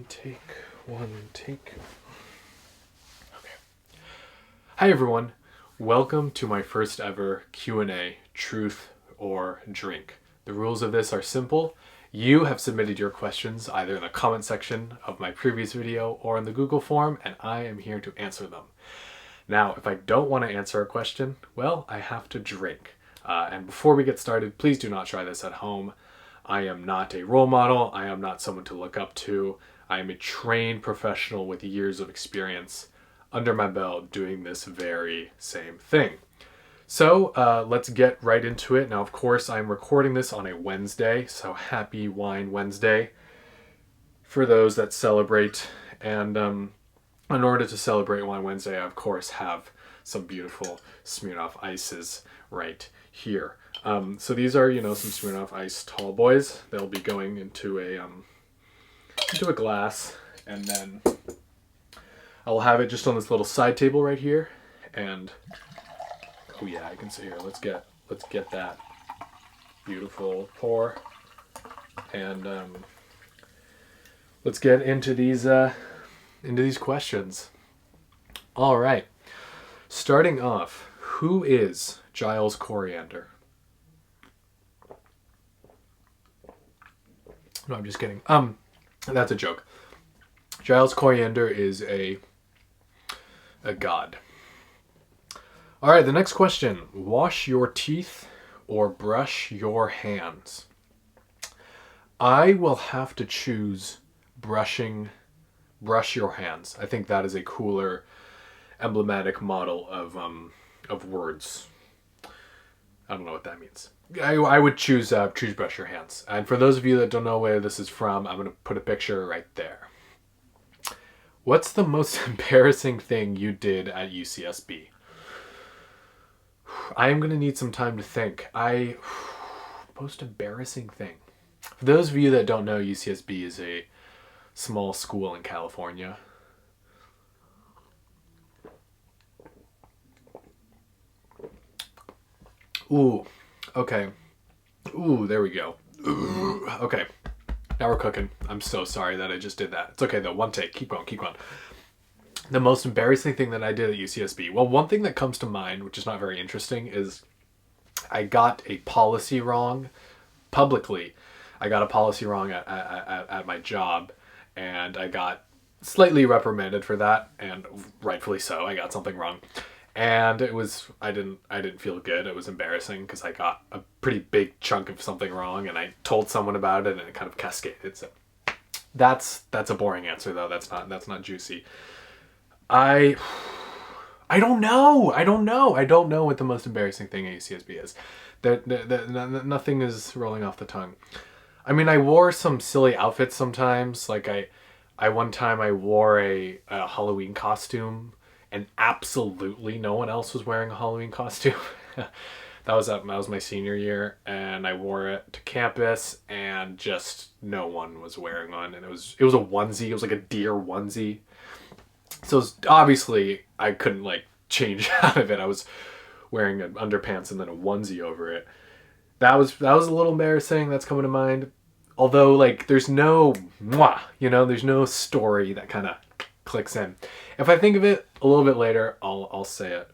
Take one, take. Okay. Hi everyone. Welcome to my first ever Q&A, Truth or Drink. The rules of this are simple. You have submitted your questions either in the comment section of my previous video or in the Google form, and I am here to answer them. Now, if I don't want to answer a question, well, I have to drink. And before we get started, please do not try this at home. I am not a role model. I am not someone to look up to. I am a trained professional with years of experience under my belt doing this very same thing. So let's get right into it. Now, of course, I'm recording this on a Wednesday, so happy Wine Wednesday for those that celebrate. And in order to celebrate Wine Wednesday, I, of course, have some beautiful Smirnoff Ices right here. So these are, some Smirnoff Ice Tall Boys. They'll be going into a glass, and then I'll have it just on this little side table right here. And oh yeah, I can see here. Let's get that beautiful pour, and let's get into these questions. All right, starting off, who is Jiles Coriander? No, I'm just kidding. That's a joke. Jiles Coriander is a god. All right, the next question. Wash your teeth or brush your hands? I will have to choose brush your hands. I think that is a cooler, emblematic model of words. I don't know what that means. I would choose brush your hands. And for those of you that don't know where this is from, I'm going to put a picture right there. What's the most embarrassing thing you did at UCSB? I am going to need some time to think. Most embarrassing thing. For those of you that don't know, UCSB is a small school in California. Ooh, okay. Ooh, there we go. Ooh, okay, now we're cooking. I'm so sorry that I just did that. It's okay though, one take, keep going. The most embarrassing thing that I did at UCSB. Well, one thing that comes to mind, which is not very interesting, is I got a policy wrong publicly. I got a policy wrong at my job, and I got slightly reprimanded for that, and rightfully so. I got something wrong. And I didn't feel good. It was embarrassing because I got a pretty big chunk of something wrong, and I told someone about it, and it kind of cascaded. So that's a boring answer though. That's not juicy. I don't know. I don't know what the most embarrassing thing at UCSB is. Nothing is rolling off the tongue. I mean, I wore some silly outfits sometimes. Like one time I wore a Halloween costume, and absolutely no one else was wearing a Halloween costume. That was my senior year, and I wore it to campus, and just no one was wearing one. And it was a onesie. It was like a deer onesie. So obviously I couldn't change out of it. I was wearing an underpants and then a onesie over it. That was a little embarrassing. That's coming to mind. Although there's no there's no story that kind of clicks in. If I think of it a little bit later, I'll say it.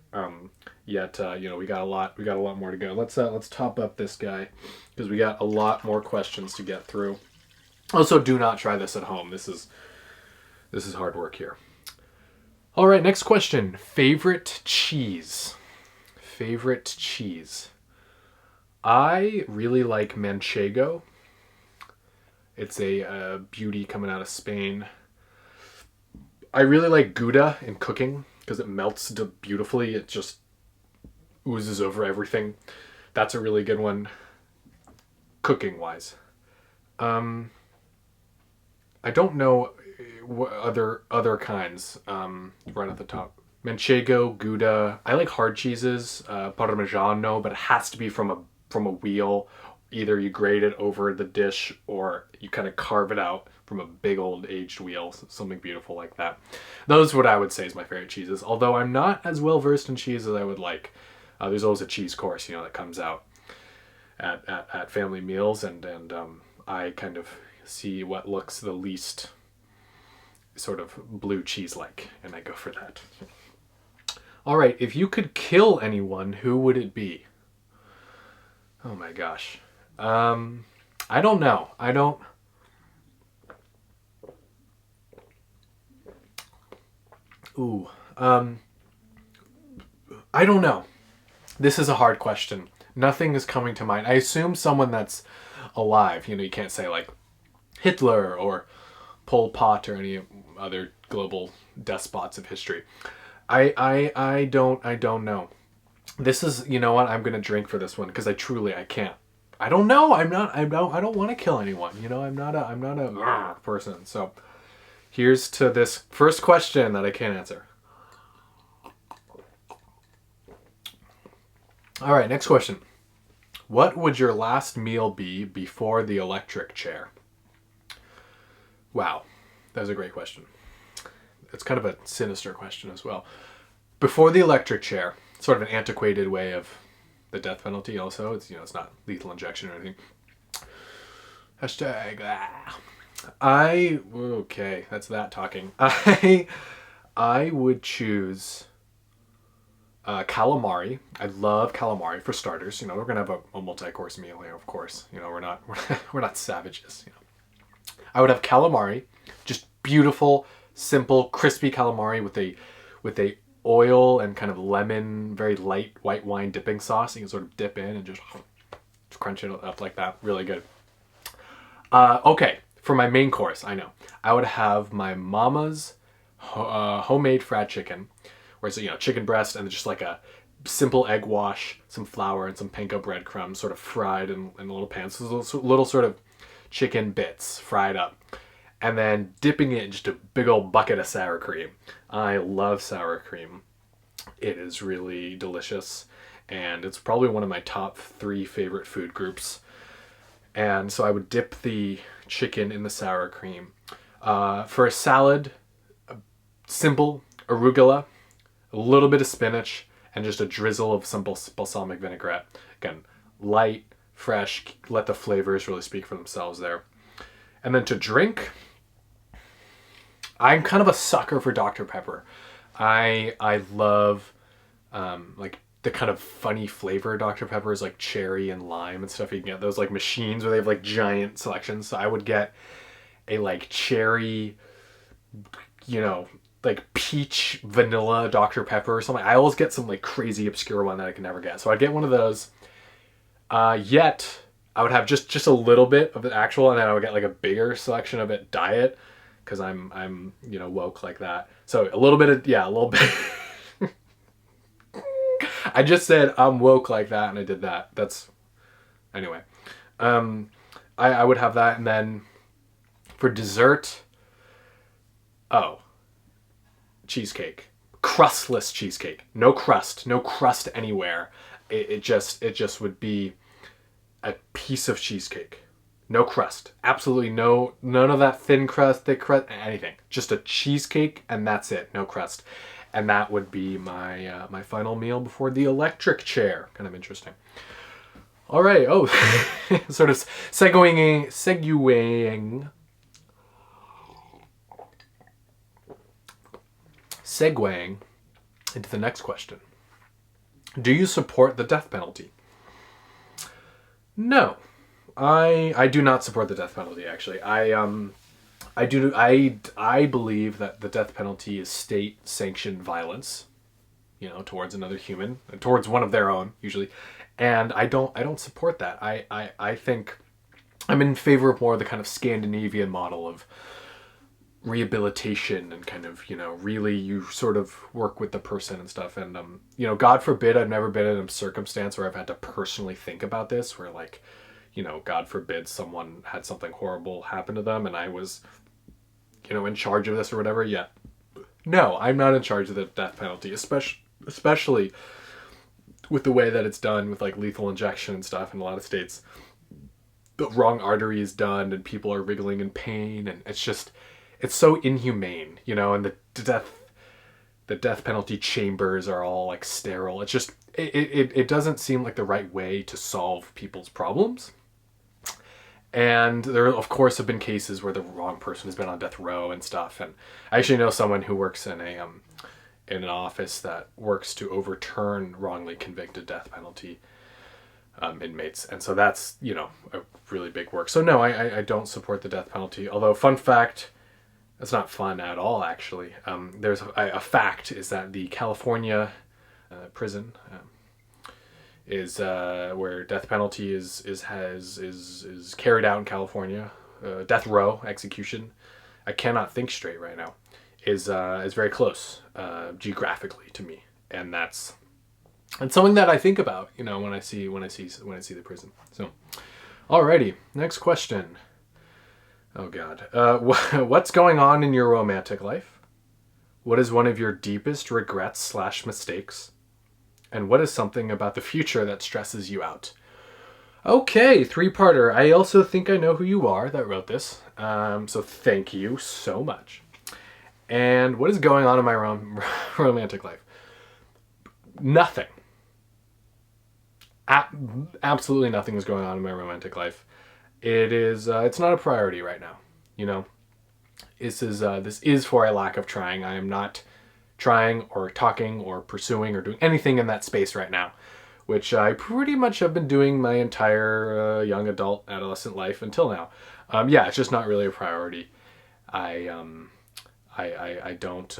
We got a lot more to go. Let's top up this guy because we got a lot more questions to get through. Also, do not try this at home. This is hard work here. All right, next question. Favorite cheese. I really like Manchego. It's a beauty coming out of Spain. I really like Gouda in cooking because it melts beautifully. It just oozes over everything. That's a really good one, cooking wise. I don't know what other kinds right at the top. Manchego, Gouda. I like hard cheeses, Parmigiano, but it has to be from a wheel. Either you grate it over the dish or you kind of carve it out from a big old aged wheel, something beautiful like that. Those are what I would say is my favorite cheeses, although I'm not as well versed in cheese as I would like. There's always a cheese course, that comes out at family meals, and I kind of see what looks the least sort of blue cheese-like, and I go for that. All right, if you could kill anyone, who would it be? Oh my gosh. I don't know. Ooh. I don't know. This is a hard question. Nothing is coming to mind. I assume someone that's alive. You can't say like Hitler or Pol Pot or any other global despots of history. I don't know. This is, you know what? I'm gonna drink for this one because I can't. I don't know. I don't want to kill anyone. I'm not a person. So here's to this first question that I can't answer. All right, next question. What would your last meal be before the electric chair? Wow, that was a great question. It's kind of a sinister question as well. Before the electric chair, sort of an antiquated way of the death penalty also. It's not lethal injection or anything. Hashtag. Okay, that's that talking. I would choose calamari. I love calamari for starters. We're gonna have a multi-course meal here, of course. We're not savages. I would have calamari, just beautiful, simple, crispy calamari with a oil and kind of lemon, very light white wine dipping sauce. You can sort of dip in and just crunch it up like that. Really good. Okay, for my main course, I know I would have my mama's homemade fried chicken, where it's chicken breast and just like a simple egg wash, some flour and some panko breadcrumbs, sort of fried in a little pan. So little sort of chicken bits fried up, and then dipping it in just a big old bucket of sour cream. I love sour cream. It is really delicious, and it's probably one of my top 3 favorite food groups. And so I would dip the chicken in the sour cream. For a salad, simple arugula, a little bit of spinach, and just a drizzle of some balsamic vinaigrette. Again, light, fresh, let the flavors really speak for themselves there. And then to drink, I'm kind of a sucker for Dr. Pepper. I love like the kind of funny flavor Dr. Pepper is, like cherry and lime and stuff. You can get those like machines where they have like giant selections. So I would get a like cherry, like peach vanilla Dr. Pepper or something. I always get some like crazy obscure one that I can never get. So I'd get one of those. Yet I would have just a little bit of the actual, and then I would get like a bigger selection of it diet, because I'm woke like that. So a little bit. I just said I'm woke like that, and I did that. That's anyway. I would have that, and then for dessert, cheesecake, crustless cheesecake, no crust anywhere. It just would be a piece of cheesecake. No crust. Absolutely none of that thin crust, thick crust, anything. Just a cheesecake, and that's it. No crust. And that would be my my final meal before the electric chair. Kind of interesting. All right. Oh, sort of segueing into the next question. Do you support the death penalty? No, I do not support the death penalty. Actually, I believe that the death penalty is state-sanctioned violence, towards another human, towards one of their own usually, and I don't support that. I think I'm in favor of more of the kind of Scandinavian model of rehabilitation and kind of, really you sort of work with the person and stuff. And, God forbid, I've never been in a circumstance where I've had to personally think about this, where like, God forbid someone had something horrible happen to them and I was, in charge of this or whatever. Yeah. No, I'm not in charge of the death penalty, especially with the way that it's done with like lethal injection and stuff in a lot of states. The wrong artery is done and people are wriggling in pain, and it's so inhumane, and the death penalty chambers are all like sterile. It's just, it doesn't seem like the right way to solve people's problems. And there, of course, have been cases where the wrong person has been on death row and stuff. And I actually know someone who works in an office that works to overturn wrongly convicted death penalty inmates. And so that's, a really big work. So no, I don't support the death penalty. Although, fun fact, it's not fun at all, actually. There's a fact is that the California prison is where death penalty is carried out in California. Death row execution. I cannot think straight right now. Is very close geographically to me, and that's something that I think about. When I see the prison. So, alrighty, next question. Oh God, what's going on in your romantic life? What is one of your deepest regrets / mistakes? And what is something about the future that stresses you out? Okay, 3-parter. I also think I know who you are that wrote this. So thank you so much. And what is going on in my romantic life? Nothing. Absolutely nothing is going on in my romantic life. It is. It's not a priority right now. This is for a lack of trying. I am not trying or talking or pursuing or doing anything in that space right now, which I pretty much have been doing my entire young adult adolescent life until now. It's just not really a priority. I don't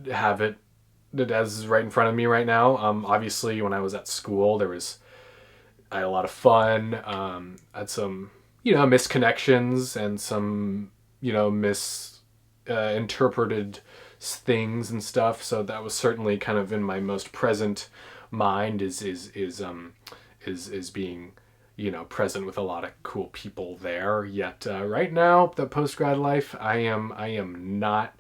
have it as right in front of me right now. Obviously, when I was at school, I had a lot of fun. Had some, misconnections and some, misinterpreted things and stuff. So that was certainly kind of in my most present mind is being, present with a lot of cool people there. Yet right now, the post-grad life, I am not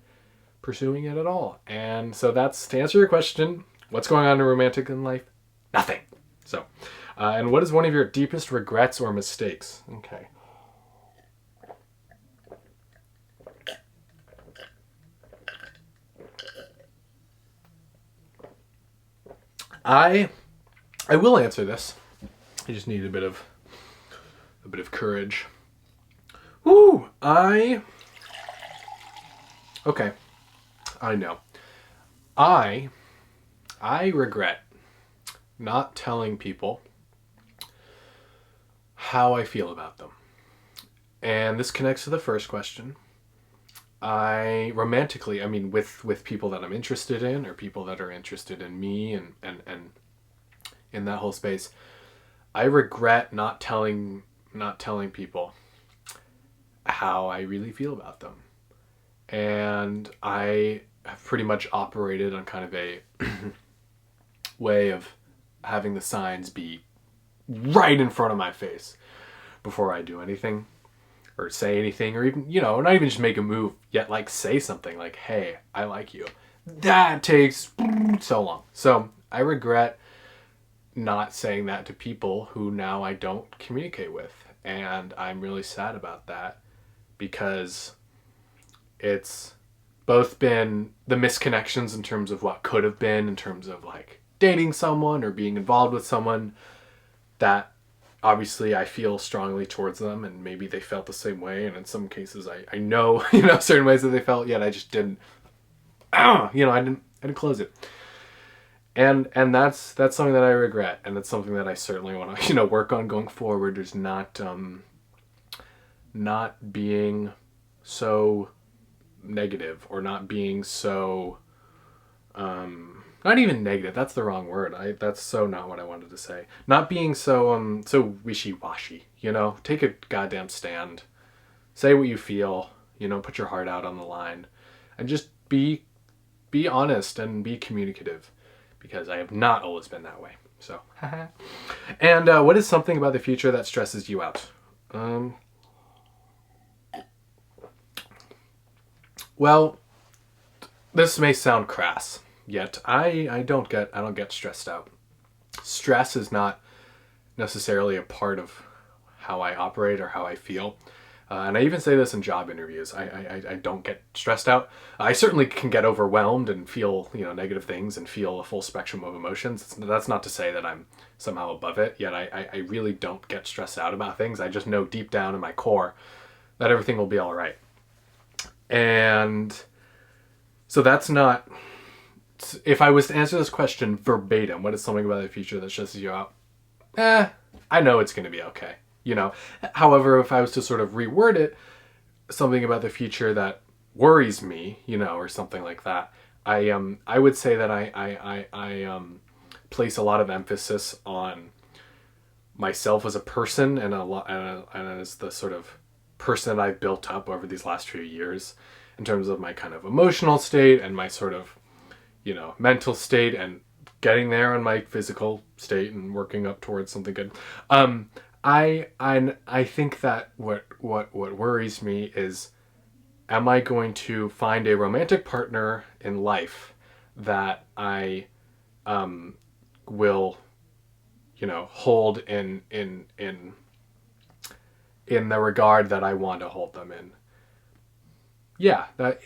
pursuing it at all. And so that's, to answer your question, what's going on in romantic in life? Nothing. So, and what is one of your deepest regrets or mistakes? Okay. I will answer this. I just need a bit of courage. Woo! Okay. I know. I regret not telling people how I feel about them. And this connects to the first question. Romantically, with people that I'm interested in or people that are interested in me and in that whole space, I regret not telling people how I really feel about them. And I have pretty much operated on kind of a way of having the signs be right in front of my face before I do anything or say anything, or even, not even just make a move, yet like say something like, hey, I like you. That takes so long. So I regret not saying that to people who now I don't communicate with. And I'm really sad about that because it's both been the misconnections in terms of what could have been, in terms of like dating someone or being involved with someone that obviously I feel strongly towards them, and maybe they felt the same way. And in some cases I know, certain ways that they felt, yet I just didn't, I didn't close it. And that's something that I regret. And that's something that I certainly want to, work on going forward, is not being so negative, or not being so, not even negative. That's the wrong word. That's so not what I wanted to say. Not being so so wishy-washy. Take a goddamn stand. Say what you feel. Put your heart out on the line, and just be honest and be communicative, because I have not always been that way. So, and what is something about the future that stresses you out? Well, this may sound crass, yet I don't get stressed out. Stress is not necessarily a part of how I operate or how I feel. And I even say this in job interviews. I don't get stressed out. I certainly can get overwhelmed and feel, negative things and feel a full spectrum of emotions. That's not to say that I'm somehow above it, yet I really don't get stressed out about things. I just know deep down in my core that everything will be all right. And so that's not... If I was to answer this question verbatim, what is something about the future that stresses you out? I know it's going to be okay. However, if I was to sort of reword it, something about the future that worries me, or something like that, I would say that I place a lot of emphasis on myself as a person and as the sort of person that I've built up over these last few years in terms of my kind of emotional state and my sort of, mental state and getting there on my physical state and working up towards something good. I think that what worries me is, am I going to find a romantic partner in life that I will hold in the regard that I want to hold them in? Yeah, that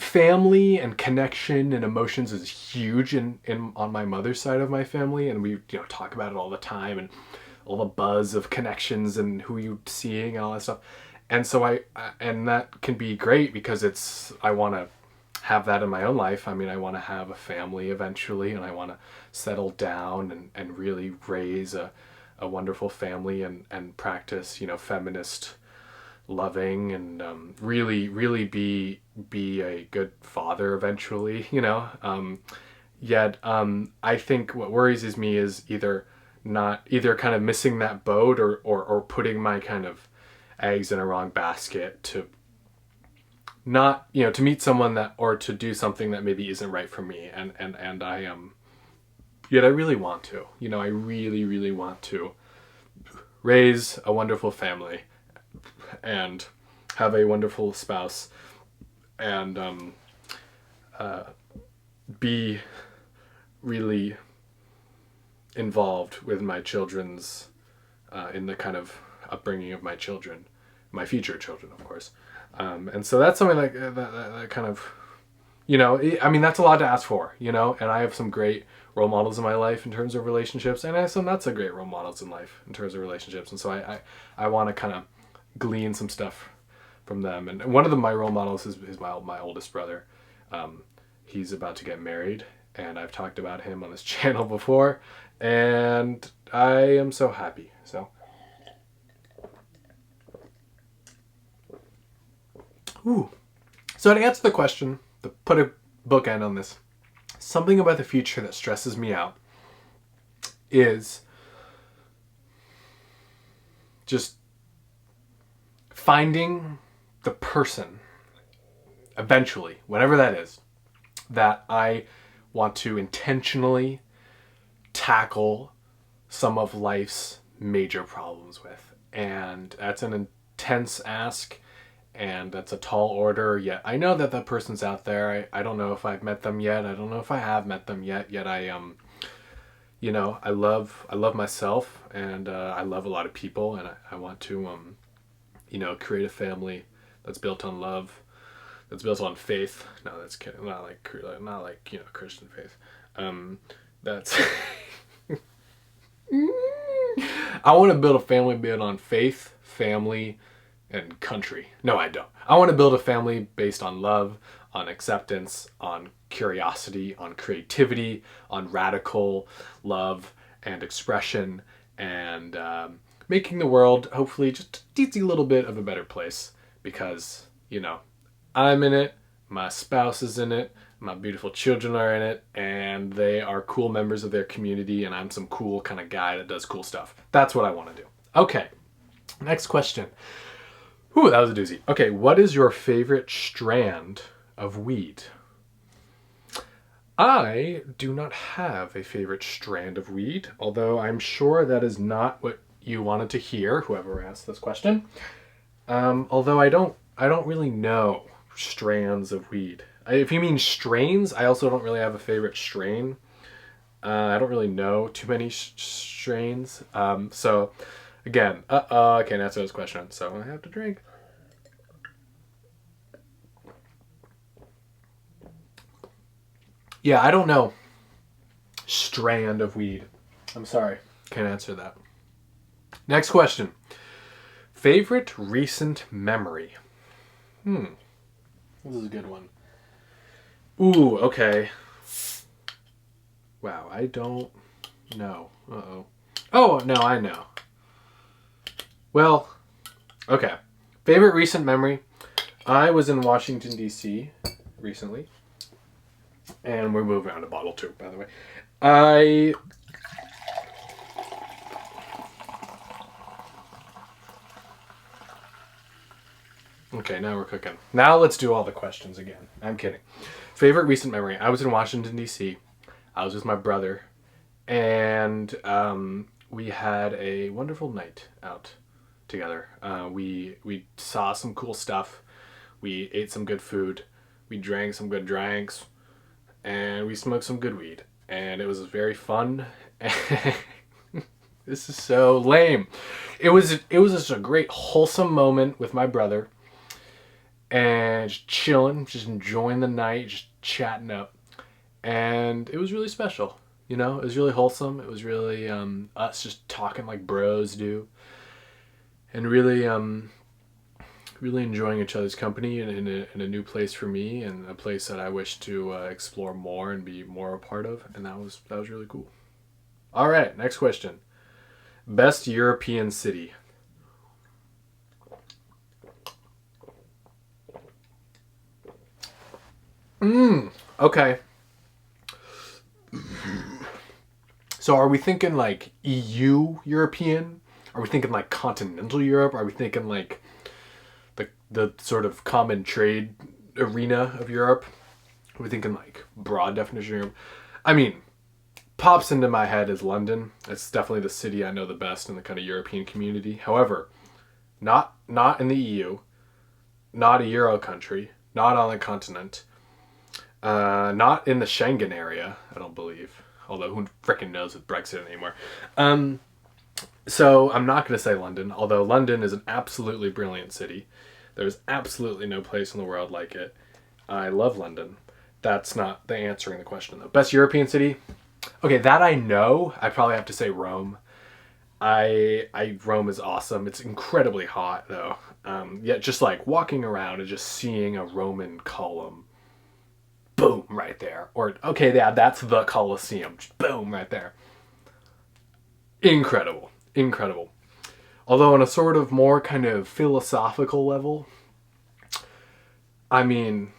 family and connection and emotions is huge in on my mother's side of my family, and we talk about it all the time, and all the buzz of connections and who you seeing and all that stuff. And so and that can be great because I want to have that in my own life. I mean, I want to have a family eventually, and I want to settle down and really raise a wonderful family and practice feminist loving and really be a good father eventually, yet I think what worries me is either kind of missing that boat or putting my kind of eggs in a wrong basket to not to meet someone that, or to do something that maybe isn't right for me, and I yet I really want to, I really want to raise a wonderful family and have a wonderful spouse and be really involved with my children's in the kind of upbringing of my children, my future children, of course. And so that's something that kind of, I mean, that's a lot to ask for, and I have some great role models in my life in terms of relationships, and I have some not so great role models in life in terms of relationships. And so I want to kind of glean some stuff from them. And one of my role models is my oldest brother. He's about to get married, and I've talked about him on this channel before, and I am so happy. So to answer the question, to put a bookend on this, something about the future that stresses me out is just finding the person, eventually, whenever that is, that I want to intentionally tackle some of life's major problems with. And that's an intense ask, and that's a tall order, yet I know that person's out there. I don't know if I've met them yet. I don't know if I have met them yet I I love myself, and I love a lot of people, and I want to create a family that's built on love, that's built on faith. No, that's kidding. Not like Christian faith. That's I want to build a family built on faith, family, and country. No, I don't. I want to build a family based on love, on acceptance, on curiosity, on creativity, on radical love and expression, and making the world hopefully just a teensy little bit of a better place, because I'm in it, my spouse is in it, my beautiful children are in it, and they are cool members of their community, and I'm some cool kind of guy that does cool stuff. That's what I want to do. Okay, next question. Ooh, that was a doozy. Okay, what is your favorite strand of weed? I do not have a favorite strand of weed, although I'm sure that is not what you wanted to hear, whoever asked this question. Although I don't really know strands of weed. If you mean strains, I also don't really have a favorite strain. I don't really know too many strains. So Again, I can't answer those questions, so I have to drink. Yeah, I don't know. Strand of weed. I'm sorry. Can't answer that. Next question. Favorite recent memory? This is a good one. Ooh, okay. Wow, I don't know. Uh-oh. Oh, no, I know. Well, okay. Favorite recent memory? I was in Washington, D.C. recently. And we're moving on to bottle 2, by the way. Okay, now we're cooking. Now let's do all the questions again. I'm kidding. Favorite recent memory? I was in Washington, D.C. I was with my brother. And we had a wonderful night out together. We saw some cool stuff. We ate some good food. We drank some good drinks. And we smoked some good weed. And it was very fun. This is so lame. It was just a great wholesome moment with my brother. And just chilling, just enjoying the night, just chatting up. And it was really special. You know, it was really wholesome. It was really us just talking like bros do. And really really enjoying each other's company in a new place for me, and a place that I wish to explore more and be more a part of. And that was really cool. All right, next question. Best European city. Okay. So are we thinking like EU European? Are we thinking like continental Europe? Are we thinking like the sort of common trade arena of Europe? Are we thinking like broad definition of Europe? I mean, pops into my head is London. It's definitely the city I know the best in the kind of European community. However, not in the EU, not a Euro country, not on the continent, not in the Schengen area, I don't believe. Although who frickin' knows with Brexit anymore. So I'm not going to say London, although London is an absolutely brilliant city. There's absolutely no place in the world like it. I love London. That's not the answering the question, though. Best European city? Okay, that I know. I probably have to say Rome. Rome is awesome. It's incredibly hot, though. Yet just like walking around and just seeing a Roman column. Boom, right there. Or, okay, yeah, that's the Colosseum. Just boom, right there. Incredible. Incredible. Although on a sort of more kind of philosophical level, I mean,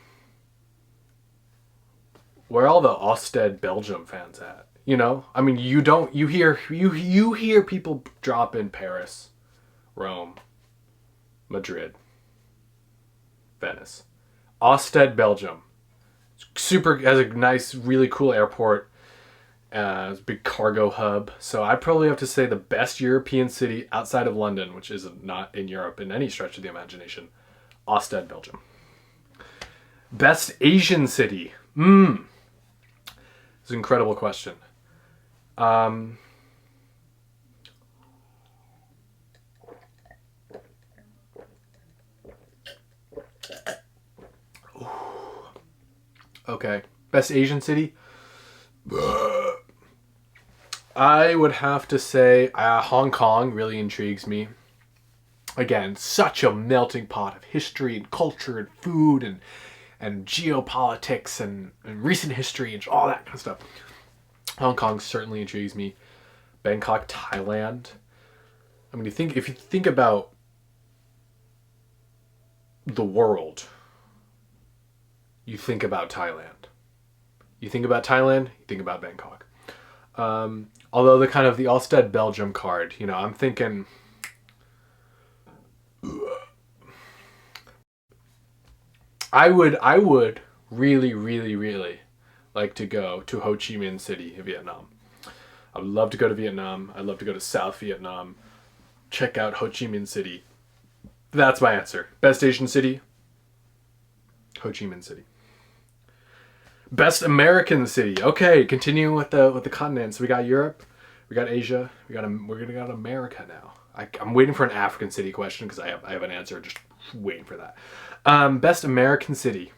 where are all the Osted Belgium fans at? You know? I mean, you hear people drop in Paris, Rome, Madrid, Venice. Osted, Belgium. Super, has a nice, really cool airport. It's a big cargo hub. So I'd probably have to say the best European city outside of London, which is not in Europe in any stretch of the imagination, Ostend, Belgium. Best Asian city. It's an incredible question. Okay. Best Asian city? I would have to say Hong Kong really intrigues me. Again, such a melting pot of history and culture and food and geopolitics and recent history and all that kind of stuff. Hong Kong certainly intrigues me. Bangkok, Thailand. I mean, if you think about the world, you think about Thailand. You think about Thailand, you think about Bangkok. Although the kind of the Allsted Belgium card, you know, I'm thinking I would really, really, really like to go to Ho Chi Minh City, Vietnam. I would love to go to Vietnam. I'd love to go to South Vietnam. Check out Ho Chi Minh City. That's my answer. Best Asian city? Ho Chi Minh City. Best American city. Okay, continuing with the continents. We got Europe, we got Asia, we're gonna got America now. I'm waiting for an African city question because I have an answer. Just waiting for that. Best American city.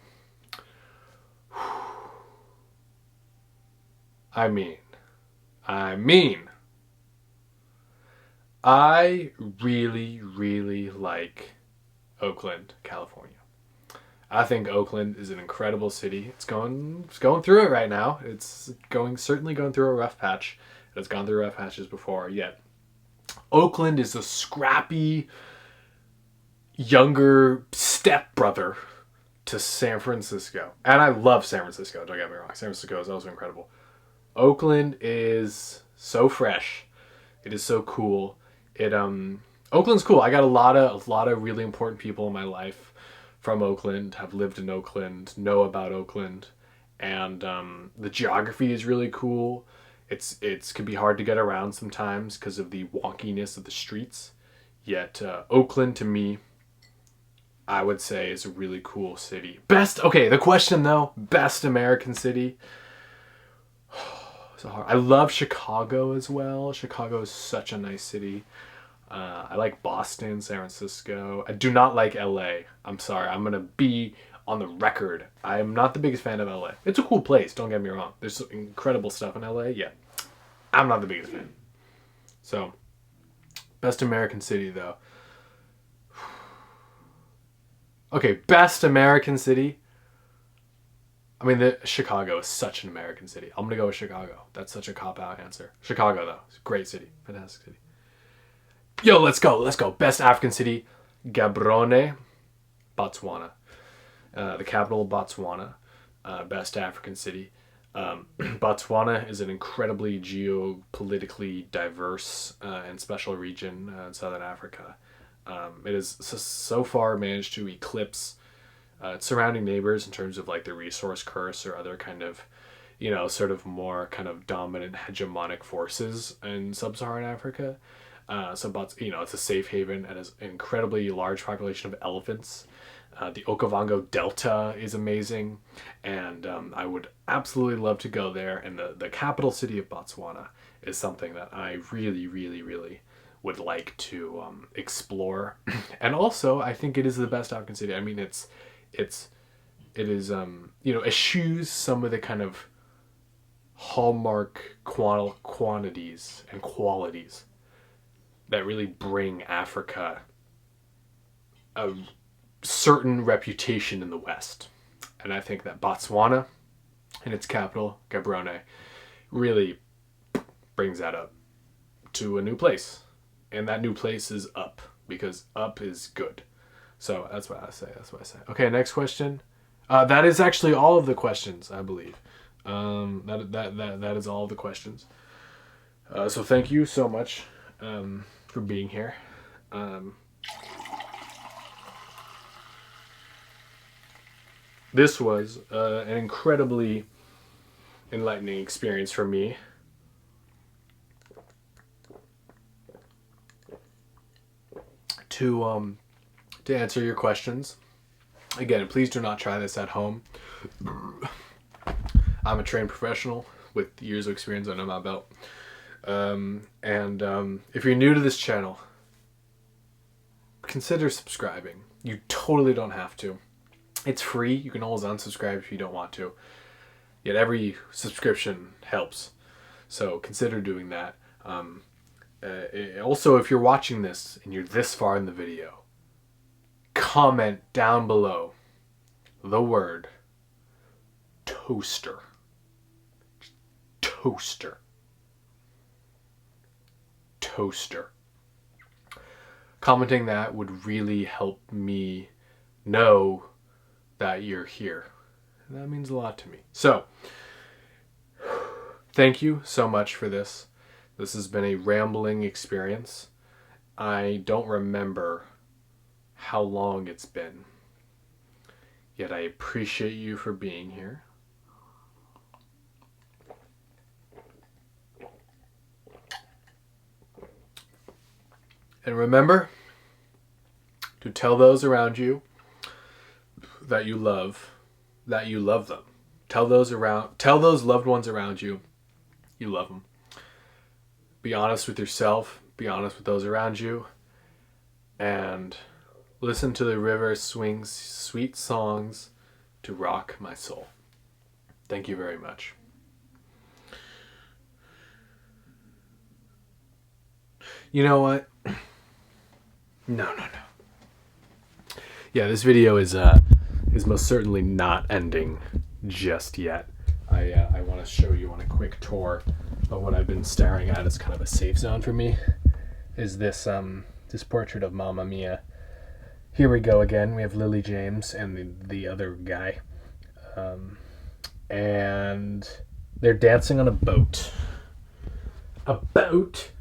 I mean, I really, really like Oakland, California. I think Oakland is an incredible city. It's going through it right now. It's certainly going through a rough patch. It's gone through rough patches before, yet Oakland is a scrappy, younger stepbrother to San Francisco. And I love San Francisco, don't get me wrong. San Francisco is also incredible. Oakland is so fresh. It is so cool. Oakland's cool. I got a lot of really important people in my life from Oakland, have lived in Oakland, know about Oakland, and the geography is really cool. It can be hard to get around sometimes because of the wonkiness of the streets. Yet Oakland, to me, I would say is a really cool city. The question though, best American city. So hard. I love Chicago as well. Chicago is such a nice city. I like Boston, San Francisco. I do not like LA. I'm sorry. I'm going to be on the record. I am not the biggest fan of LA. It's a cool place, don't get me wrong. There's some incredible stuff in LA. Yeah. I'm not the biggest fan. So, best American city though. Okay, best American city. I mean, Chicago is such an American city. I'm going to go with Chicago. That's such a cop-out answer. Chicago, though. It's a great city. Fantastic city. Yo, let's go. Best African city, Gaborone, Botswana. The capital of Botswana. Best African city. Botswana is an incredibly geopolitically diverse and special region in Southern Africa. It has so far managed to eclipse its surrounding neighbors in terms of like the resource curse or other kind of, sort of more kind of dominant hegemonic forces in sub-Saharan Africa. It's a safe haven. It has an incredibly large population of elephants. The Okavango Delta is amazing, and I would absolutely love to go there. And the capital city of Botswana is something that I really, really, really would like to explore. And also, I think it is the best African city. I mean, it eschews some of the kind of hallmark quantities and qualities that really bring Africa a certain reputation in the West. And I think that Botswana and its capital, Gaborone, really brings that up to a new place. And that new place is up, because up is good. So that's what I say. Okay, next question. That is actually all of the questions, I believe. That is all of the questions. So thank you so much for being here. This was an incredibly enlightening experience for me. To answer your questions. Again, please do not try this at home. I'm a trained professional with years of experience under my belt. If you're new to this channel, consider subscribing. You totally don't have to. It's free. You can always unsubscribe if you don't want to. Yet every subscription helps. So consider doing that. Also, if you're watching this and you're this far in the video, comment down below the word toaster. Toaster. Toaster. Commenting that would really help me know that you're here. And that means a lot to me. So, thank you so much for this. This has been a rambling experience. I don't remember how long it's been. Yet I appreciate you for being here. And remember to tell those around you that you love them. Tell those loved ones around you love them. Be honest with yourself. be honest with those around you, and listen to the river swing sweet songs to rock my soul. Thank you very much. You know what? No. Yeah, this video is most certainly not ending just yet. I want to show you on a quick tour of what I've been staring at as kind of a safe zone for me. Is this portrait of Mamma Mia. Here we go again. We have Lily James and the other guy. And they're dancing on a boat. A boat?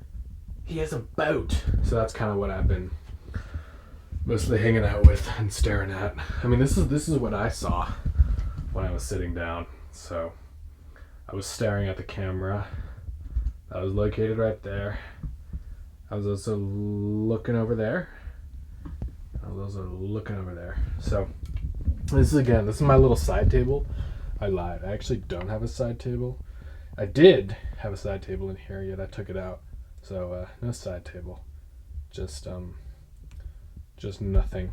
He has a boat. So that's kind of what I've been mostly hanging out with and staring at. I mean, this is what I saw when I was sitting down. So I was staring at the camera. I was located right there. I was also looking over there. So this is my little side table. I lied. I actually don't have a side table. I did have a side table in here, yet I took it out. So no side table. Just nothing.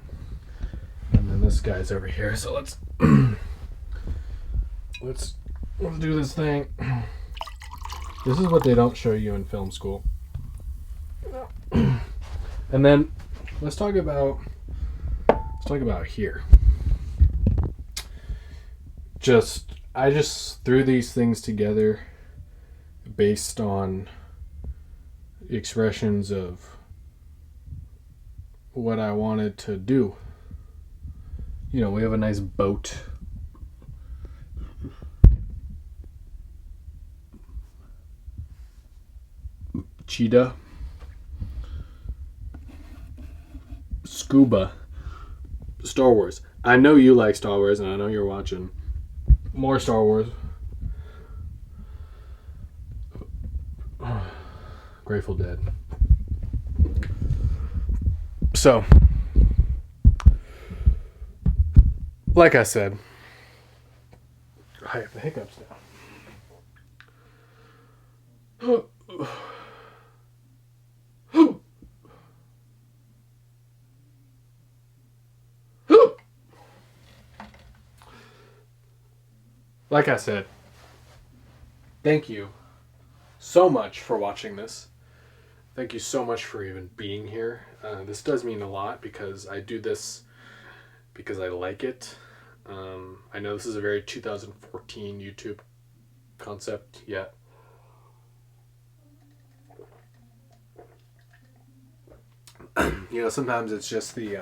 And then this guy's over here. So let's do this thing. This is what they don't show you in film school. And then let's talk about here. I just threw these things together based on expressions of what I wanted to do. You know, we have a nice boat. Cheetah. Scuba. Star Wars. I know you like Star Wars, and I know you're watching more Star Wars. Grateful Dead. So, like I said, I have the hiccups now. Like I said, thank you so much for watching this. Thank you so much for even being here. This does mean a lot because I do this because I like it. I know this is a very 2014 YouTube concept yet. You know, sometimes it's just the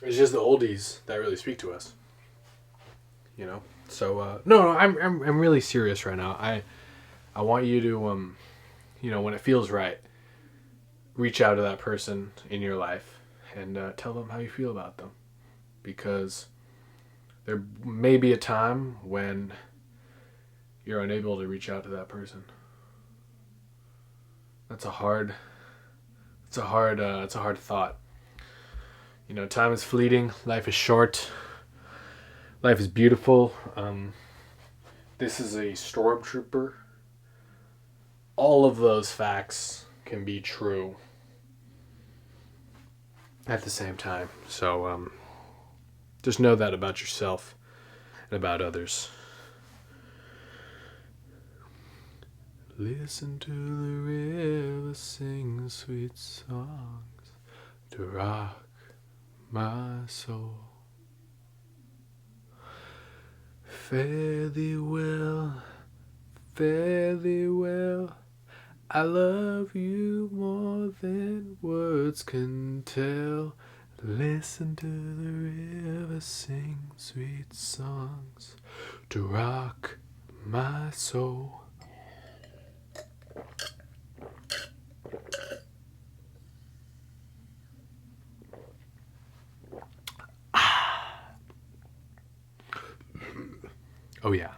it's just the oldies that really speak to us. You know? So no, I'm really serious right now. I want you to you know, when it feels right, reach out to that person in your life and tell them how you feel about them, because there may be a time when you're unable to reach out to that person. It's a hard thought. You know, time is fleeting. Life is short. Life is beautiful. This is a stormtrooper. All of those facts can be true at the same time. So just know that about yourself and about others. Listen to the river sing sweet songs to rock my soul. Fare thee well, I love you more than words can tell. Listen to the river sing sweet songs to rock my soul. Oh yeah.